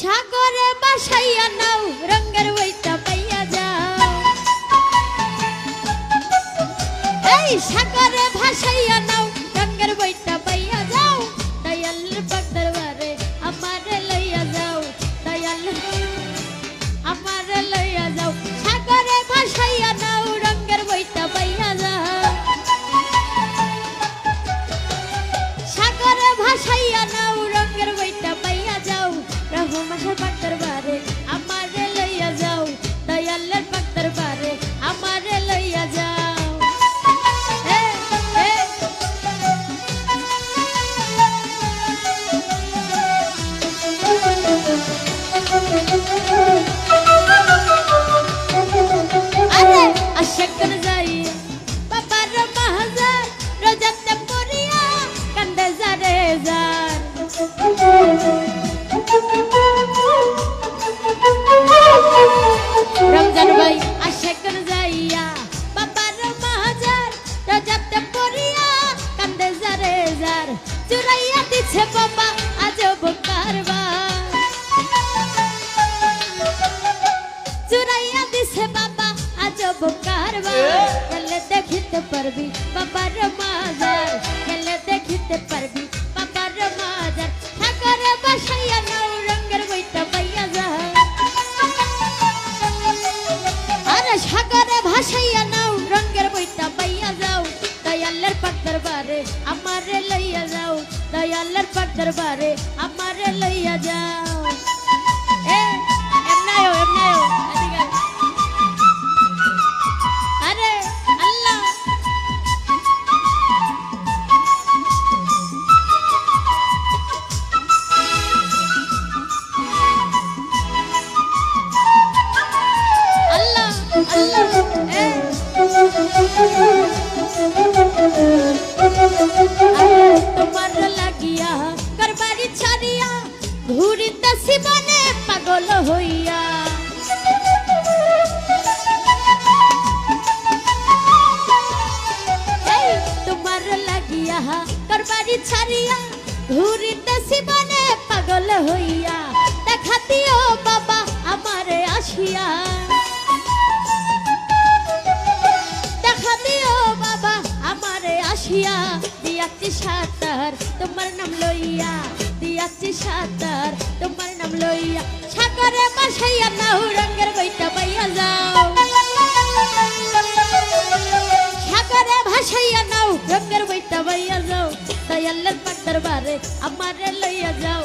সাগরে বাসাইয়া নাও রঙের বইটা পাইয়া যাও। এই সাগরে ভাসাইয়া নাও রঙের বইটা পাইয়া যাও। দয়ালের পাক দরবারে আমারে লইয়া যাও। দয়াল আমারে লইয়া যাও। সাগরে ভাসাইয়া নাও রঙের বইটা পাইয়া যাও। সাগরে ভাসাইয়া নাও রঙের বইটা পাইয়া যাও। রহমানের পাক দরবারে আমারে লইয়া যাও। দয়ালের পাক দরবারে আমারে লইয়া যাও। আরে আশাকর যাই বাবার মাহাজার রোজাতে পড়িয়া কান্দে যারে যার। রমজান ভাই আশাকর যাইয়া বাবার মাহাজার রোজাতে পড়িয়া কান্দে যারে যার। চুরাইয়া দিছে বাবা আজব কারবার। চুরাইয়া দিছে বাবা আজব কারবার। গেলে দেখিতে পারবি বাবার মাজার। গেলে দেখিতে পারবি বাবার মাজার। সাগরে বাসাইয়া নাও রঙের বইটা পাইয়া যাও। আরে সাগরে ভাসাইয়া নাও রঙের বইটা পাইয়া যাও। দয়ালের পাক দরবারে আমারে লইয়া যাও। দয়ালের পাক দরবারে আমারে লইয়া যাও। এমনায়ও এমনায়ও আরে আল্লাহ আল্লাহ আল্লাহ তোমার লাগিয়া করবারি ছাড়িয়া ঘুরিতেছি বনে পাগল হইয়া। তোমার লাগিয়া করবারি ছাড়িয়া ঘুরিতেছি বনে পাগল হইয়া। দেখা দিও বাবা আমারে আসিয়া। দেখা দিও বাবা আমারে আসিয়া। দিয়াছি সাঁতার তোমার নাম লইয়া। দিয়াছি সাঁতার তোমার নাম লইয়া। সাগরে বাসাইয়া নাও রঙের বইটা পাইয়া যাও। সাগরে ভাসাইয়া নাও রঙের বইটা পাইয়া যাও। দয়ালের পাক দরবারে আমারে লইয়া যাও।